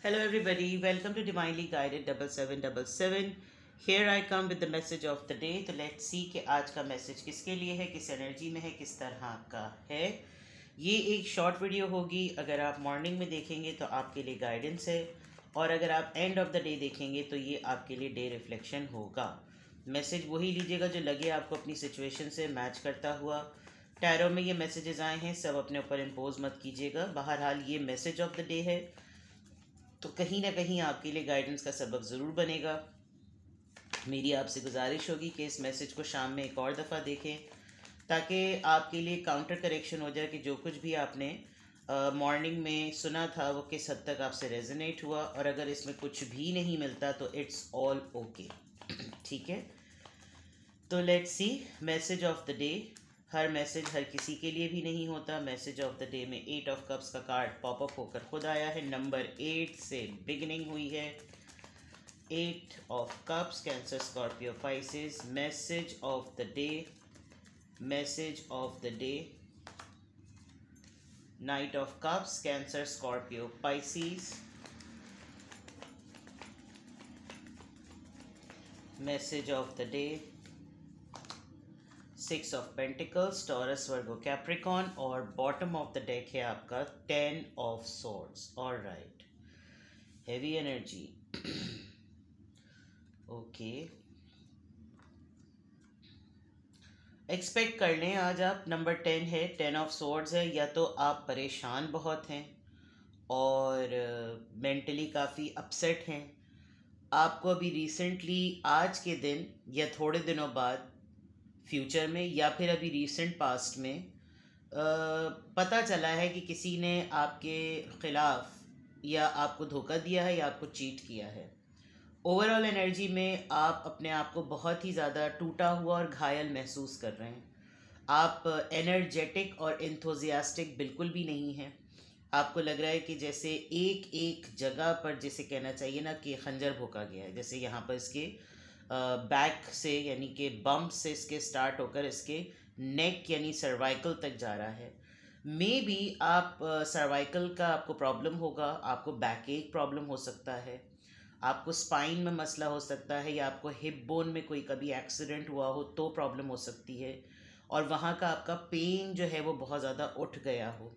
Hello, everybody. Welcome to Divinely Guided 7777. Here I come with the message of the day. तो let's see कि आज का message किसके लिए है, किस एनर्जी में है, किस तरह का है। ये एक शॉर्ट वीडियो होगी। अगर आप मॉर्निंग में देखेंगे तो आपके लिए गाइडेंस है, और अगर आप एंड ऑफ द डे देखेंगे तो ये आपके लिए डे रिफ्लेक्शन होगा। मैसेज वही लीजिएगा जो लगे आपको अपनी सिचुएशन से मैच करता हुआ। टैरो में ये मैसेजेस आए हैं, सब अपने ऊपर इम्पोज मत कीजिएगा। बहरहाल ये मैसेज ऑफ द डे है, तो कहीं ना कहीं आपके लिए गाइडेंस का सबक ज़रूर बनेगा। मेरी आपसे गुजारिश होगी कि इस मैसेज को शाम में एक और दफ़ा देखें, ताकि आपके लिए काउंटर करेक्शन हो जाए कि जो कुछ भी आपने मॉर्निंग में सुना था वो किस हद तक आपसे रेजोनेट हुआ। और अगर इसमें कुछ भी नहीं मिलता तो इट्स ऑल ओके। ठीक है, तो let's see message of the day. हर मैसेज हर किसी के लिए भी नहीं होता। मैसेज ऑफ द डे में 8 ऑफ कप्स का कार्ड पॉपअप होकर खुद आया है। नंबर 8 से बिगिनिंग हुई है। 8 of cups, cancer, Scorpio, Pisces. Message of the day, message of the day. Night of cups, cancer, Scorpio, Pisces. Message of the day 6 of pentacles, taurus, Virgo, Capricorn. और bottom of the deck है आपका 10 of swords. All right, heavy energy. Okay, expect कर लें आज आप। Number 10 है, 10 of swords है। या तो आप परेशान बहुत हैं और मेंटली काफ़ी अपसेट हैं। आपको अभी रिसेंटली आज के दिन या थोड़े दिनों बाद फ्यूचर में, या फिर अभी रीसेंट पास्ट में पता चला है कि किसी ने आपके ख़िलाफ़ या आपको धोखा दिया है या आपको चीट किया है। ओवरऑल एनर्जी में आप अपने आप को बहुत ही ज़्यादा टूटा हुआ और घायल महसूस कर रहे हैं। आप एनर्जेटिक और इंथुजियास्टिक बिल्कुल भी नहीं हैं। आपको लग रहा है कि जैसे एक एक जगह पर, जैसे कहना चाहिए ना कि खंजर भोंका गया है। जैसे यहाँ पर इसके बैक से, यानी कि बम्प से इसके स्टार्ट होकर इसके नेक यानी सर्वाइकल तक जा रहा है। मे बी आप सर्वाइकल का आपको प्रॉब्लम होगा, आपको बैक एक प्रॉब्लम हो सकता है, आपको स्पाइन में मसला हो सकता है, या आपको हिप बोन में कोई कभी एक्सीडेंट हुआ हो तो प्रॉब्लम हो सकती है, और वहाँ का आपका पेन जो है वो बहुत ज़्यादा उठ गया हो।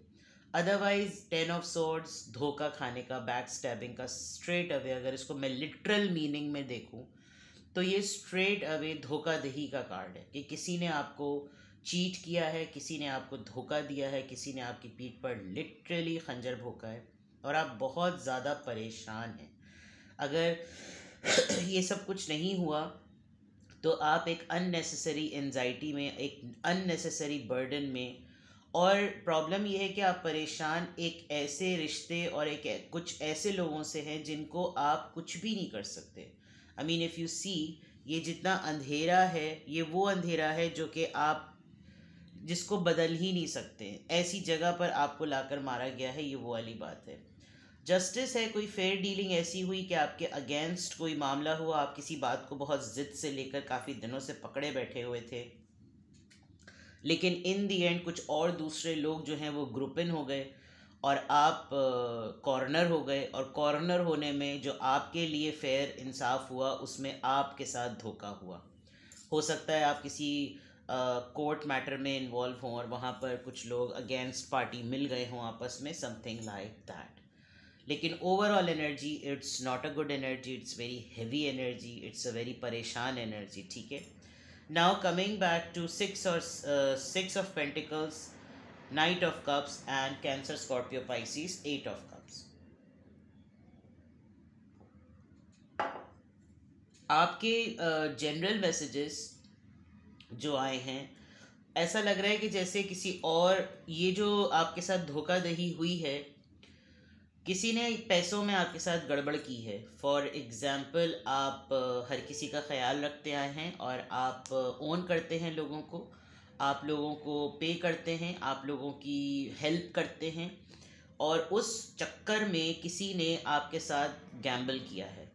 अदरवाइज 10 ऑफ सोर्ड्स धोखा खाने का, बैक स्टैबिंग का, स्ट्रेट अवे अगर इसको मैं लिटरल मीनिंग में देखूं तो ये स्ट्रेट अवे धोखाधही का कार्ड है कि किसी ने आपको चीट किया है, किसी ने आपको धोखा दिया है, किसी ने आपकी पीठ पर लिटरली खंजर भोंका है और आप बहुत ज़्यादा परेशान हैं। अगर ये सब कुछ नहीं हुआ तो आप एक अननेसेसरी एंजाइटी में, एक अननेसेसरी बर्डन में, और प्रॉब्लम ये है कि आप परेशान एक ऐसे रिश्ते और एक कुछ ऐसे लोगों से हैं जिनको आप कुछ भी नहीं कर सकते। I mean if you see, ये जितना अंधेरा है ये वो अंधेरा है जो कि आप जिसको बदल ही नहीं सकते। ऐसी जगह पर आपको लाकर मारा गया है, ये वो वाली बात है। जस्टिस है, कोई फेयर डीलिंग ऐसी हुई कि आपके अगेंस्ट कोई मामला हुआ, आप किसी बात को बहुत ज़िद से लेकर काफ़ी दिनों से पकड़े बैठे हुए थे, लेकिन इन दी एंड कुछ और दूसरे लोग जो हैं वो ग्रुप इन हो गए और आप कॉर्नर हो गए। और कॉर्नर होने में जो आपके लिए फेयर इंसाफ हुआ उसमें आपके साथ धोखा हुआ। हो सकता है आप किसी कोर्ट मैटर में इन्वॉल्व हों और वहाँ पर कुछ लोग अगेंस्ट पार्टी मिल गए हों आपस में, समथिंग लाइक दैट। लेकिन overall energy it's not a good energy, it's very heavy energy, it's a very परेशान एनर्जी। ठीक है, now coming back to 6 of pentacles, knight of cups and Cancer, Scorpio, Pisces, 8 of cups. आपके general messages जो आए हैं, ऐसा लग रहा है कि जैसे किसी और, ये जो आपके साथ धोखाधड़ी हुई है, किसी ने पैसों में आपके साथ गड़बड़ की है। फॉर एग्ज़ाम्पल, आप हर किसी का ख्याल रखते आए हैं और आप ओन करते हैं लोगों को, आप लोगों को पे करते हैं, आप लोगों की हेल्प करते हैं, और उस चक्कर में किसी ने आपके साथ गैम्बल किया है।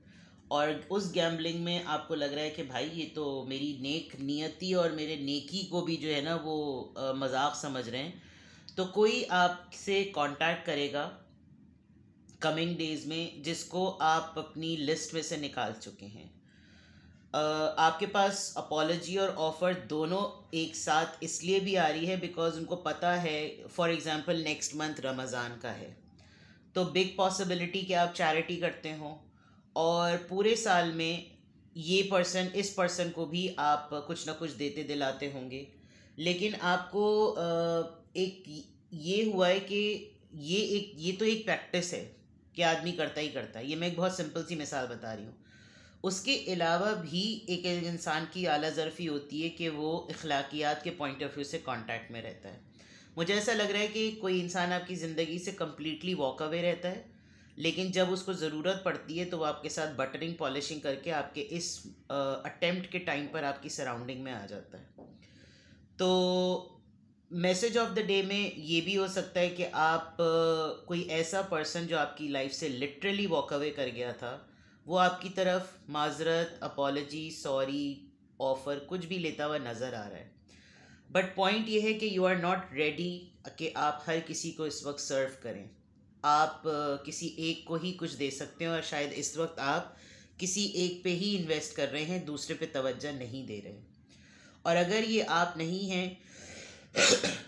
और उस गैम्बलिंग में आपको लग रहा है कि भाई ये तो मेरी नेक नियति और मेरे नेकी को भी जो है ना वो मजाक समझ रहे हैं। तो कोई आपसे कांटेक्ट करेगा, कमिंग डेज में जिसको आप अपनी लिस्ट में से निकाल चुके हैं। आपके पास अपॉलजी और ऑफ़र दोनों एक साथ इसलिए भी आ रही है बिकॉज उनको पता है, for example next month Ramzan का है, तो बिग पॉसिबिलिटी कि आप चैरिटी करते हो और पूरे साल में ये पर्सन इस पर्सन को भी आप कुछ ना कुछ देते दिलाते होंगे। लेकिन आपको एक ये हुआ है कि ये तो एक प्रैक्टिस है कि आदमी करता ही करता है। ये मैं एक बहुत सिंपल सी मिसाल बता रही हूँ। उसके अलावा भी एक इंसान की आला ज़रफ़ी होती है कि वो अखलाकियात के पॉइंट ऑफ व्यू से कांटेक्ट में रहता है। मुझे ऐसा लग रहा है कि कोई इंसान आपकी ज़िंदगी से कम्प्लीटली वॉक अवे रहता है, लेकिन जब उसको ज़रूरत पड़ती है तो वो आपके साथ बटरिंग पॉलिशिंग करके आपके इस अटेम्प्ट के टाइम पर आपकी सराउंडिंग में आ जाता है। तो मैसेज ऑफ द डे में ये भी हो सकता है कि आप कोई ऐसा पर्सन जो आपकी लाइफ से लिटरली वॉक अवे कर गया था, वो आपकी तरफ माजरत, अपॉलजी, सॉरी, ऑफ़र कुछ भी लेता हुआ नज़र आ रहा है। बट पॉइंट ये है कि यू आर नॉट रेडी कि आप हर किसी को इस वक्त सर्व करें। आप किसी एक को ही कुछ दे सकते हैं और शायद इस वक्त आप किसी एक पे ही इन्वेस्ट कर रहे हैं, दूसरे पे तवज्जो नहीं दे रहे। और अगर ये आप नहीं हैं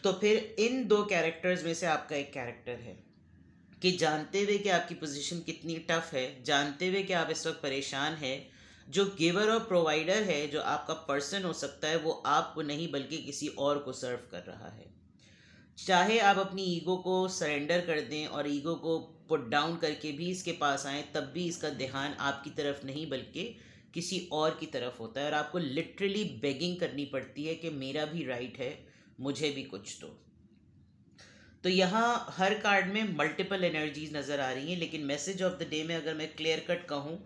तो फिर इन दो कैरेक्टर्स में से आपका एक कैरेक्टर है कि जानते हुए कि आपकी पोजीशन कितनी टफ है, जानते हुए कि आप इस वक्त परेशान हैं, जो गिवर और प्रोवाइडर है, जो आपका पर्सन हो सकता है, वो आपको नहीं बल्कि किसी और को सर्व कर रहा है। चाहे आप अपनी ईगो को सरेंडर कर दें और ईगो को पुट डाउन करके भी इसके पास आएँ, तब भी इसका ध्यान आपकी तरफ नहीं बल्कि किसी और की तरफ होता है और आपको लिटरली बेगिंग करनी पड़ती है कि मेरा भी राइट है, मुझे भी कुछ दो। तो यहाँ हर कार्ड में मल्टीपल एनर्जीज नज़र आ रही हैं, लेकिन मैसेज ऑफ द डे में अगर मैं क्लियर कट कहूँ,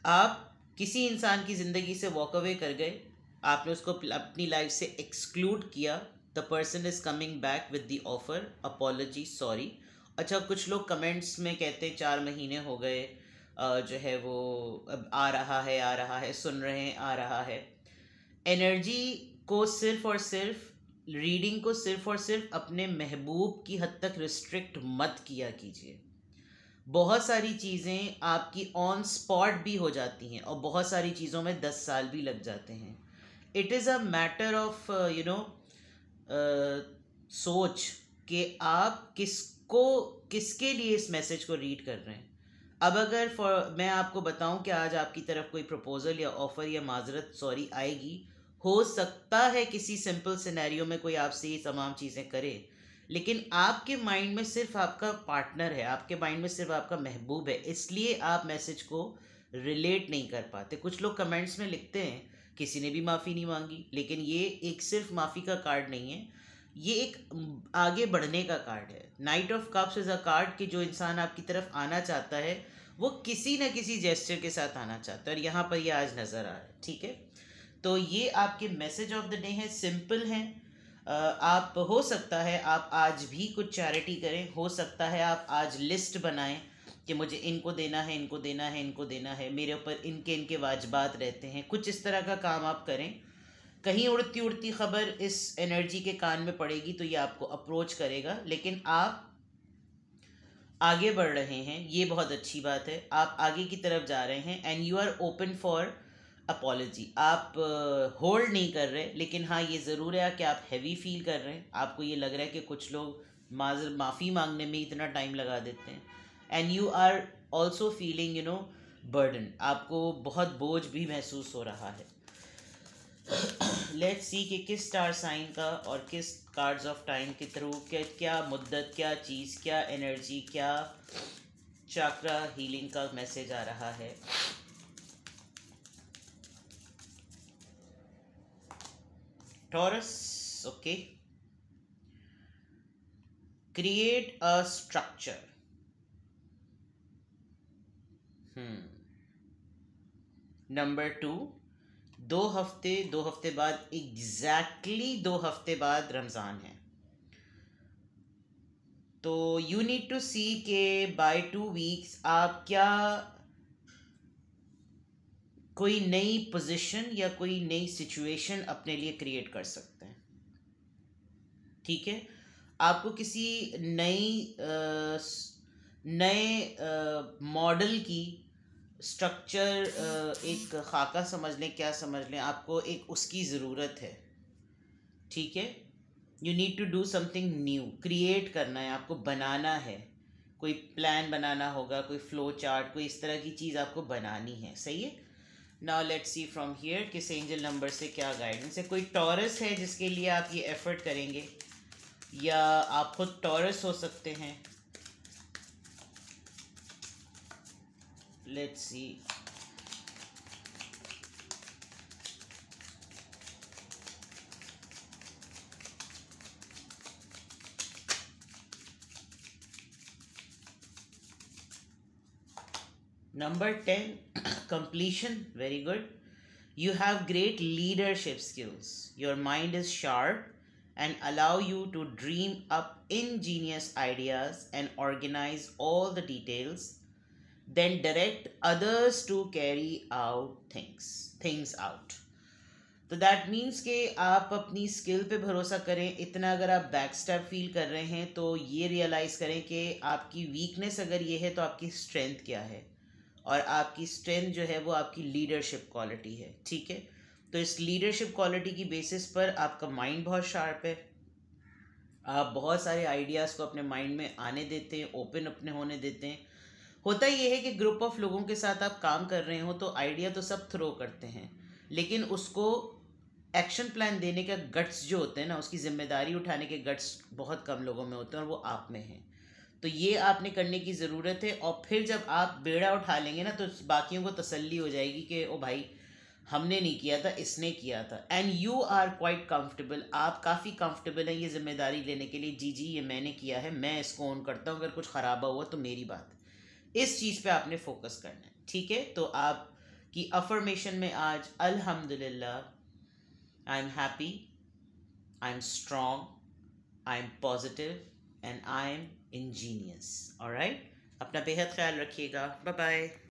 आप किसी इंसान की ज़िंदगी से वॉक अवे कर गए, आपने उसको अपनी लाइफ से एक्सक्लूड किया, the person is coming back with the offer, apology, sorry. अच्छा, कुछ लोग कमेंट्स में कहते हैं 4 महीने हो गए, जो है वो अब आ रहा है, सुन रहे हैं, आ रहा है। एनर्जी को सिर्फ और सिर्फ रीडिंग को सिर्फ और सिर्फ अपने महबूब की हद तक रिस्ट्रिक्ट मत किया कीजिए। बहुत सारी चीज़ें आपकी ऑन स्पॉट भी हो जाती हैं और बहुत सारी चीज़ों में 10 साल भी लग जाते हैं। It is a matter of सोच कि आप किसके लिए इस मैसेज को रीड कर रहे हैं। अब अगर मैं आपको बताऊं कि आज आपकी तरफ कोई प्रपोज़ल या ऑफ़र या माजरत, सॉरी, आएगी, हो सकता है किसी सिंपल सिनेरियो में कोई आपसे ये तमाम चीज़ें करे, लेकिन आपके माइंड में सिर्फ आपका पार्टनर है, आपके माइंड में सिर्फ आपका महबूब है, इसलिए आप मैसेज को रिलेट नहीं कर पाते। कुछ लोग कमेंट्स में लिखते हैं किसी ने भी माफ़ी नहीं मांगी, लेकिन ये एक सिर्फ माफ़ी का कार्ड नहीं है, ये एक आगे बढ़ने का कार्ड है। Night of cups is a card कि जो इंसान आपकी तरफ आना चाहता है वो किसी न किसी जेस्चर के साथ आना चाहता है और यहाँ पर ये आज नज़र आ रहा है। ठीक है, तो ये आपके मैसेज ऑफ द डे हैं, सिंपल हैं। आप हो सकता है आप आज भी कुछ चैरिटी करें, हो सकता है आप आज लिस्ट बनाएं कि मुझे इनको देना है, इनको देना है, इनको देना है, मेरे ऊपर इनके इनके वाजबात रहते हैं, कुछ इस तरह का काम आप करें। कहीं उड़ती उड़ती खबर इस एनर्जी के कान में पड़ेगी तो ये आपको अप्रोच करेगा, लेकिन आप आगे बढ़ रहे हैं, ये बहुत अच्छी बात है। आप आगे की तरफ जा रहे हैं and you are open for apology. आप होल्ड नहीं कर रहे, लेकिन हाँ ये ज़रूर है कि आप हैवी फील कर रहे हैं। आपको ये लग रहा है कि कुछ लोग माफ़ी मांगने में इतना टाइम लगा देते हैं and you are also feeling burden. आपको बहुत बोझ भी महसूस हो रहा है। लेट्स सी कि किस स्टार साइन का और किस कार्ड्स ऑफ टाइम के थ्रू क्या मुद्दत, क्या चीज़, क्या एनर्जी, क्या चाक्रा हीलिंग का मैसेज आ रहा है। Taurus, okay, create a structure. Number 2, 2 हफ्ते बाद, एग्जैक्टली 2 हफ्ते बाद रमज़ान है, तो यू नीड टू सी के बाय 2 वीक्स आप क्या कोई नई पोजीशन या कोई नई सिचुएशन अपने लिए क्रिएट कर सकते हैं। ठीक है, आपको किसी नए मॉडल की स्ट्रक्चर, एक खाका समझ लें, क्या समझ लें, आपको एक उसकी ज़रूरत है। ठीक है, you need to do something new, create करना है आपको, बनाना है, कोई प्लान बनाना होगा, कोई फ्लो चार्ट, कोई इस तरह की चीज़ आपको बनानी है। सही है। Now let's see from here किस एंजल नंबर से क्या गाइडेंस है। कोई टॉरस है जिसके लिए आप ये एफर्ट करेंगे, या आप खुद टॉरस हो सकते हैं। Let's see. Number 10, completion. Very good. You have great leadership skills. Your mind is sharp and allow you to dream up ingenious ideas and organize all the details, then direct others to carry out things out. तो that means कि आप अपनी skill पे भरोसा करें। इतना अगर आप बैक स्टेप फील कर रहे हैं तो ये रियलाइज़ करें कि आपकी वीकनेस अगर ये है तो आपकी स्ट्रेंथ क्या है, और आपकी स्ट्रेंथ जो है वो आपकी लीडरशिप क्वालिटी है। ठीक है, तो इस लीडरशिप क्वालिटी की बेसिस पर आपका माइंड बहुत शार्प है, आप बहुत सारे आइडियाज़ को अपने माइंड में आने देते हैं, ओपन अपने होने देते हैं। होता ये है कि ग्रुप ऑफ लोगों के साथ आप काम कर रहे हो तो आइडिया तो सब थ्रो करते हैं, लेकिन उसको एक्शन प्लान देने का गट्स जो होते हैं ना, उसकी जिम्मेदारी उठाने के गट्स बहुत कम लोगों में होते हैं, और वो आप में हैं। तो ये आपने करने की ज़रूरत है, और फिर जब आप बेड़ा उठा लेंगे ना तो बाकियों को तसल्ली हो जाएगी कि ओ भाई, हमने नहीं किया था, इसने किया था। And you are quite comfortable, आप काफ़ी कंफर्टेबल हैं ये जिम्मेदारी लेने के लिए। जी जी, ये मैंने किया है, मैं इसको ऑन करता हूँ, अगर कुछ ख़राबा हुआ तो मेरी बात। इस चीज़ पे आपने फोकस करना है। ठीक है, तो आपकी अफर्मेशन में आज अल्हम्दुलिल्लाह, I am happy, I am strong, I am positive, and I am ingenious. All right, अपना बेहद ख्याल रखिएगा। Bye bye.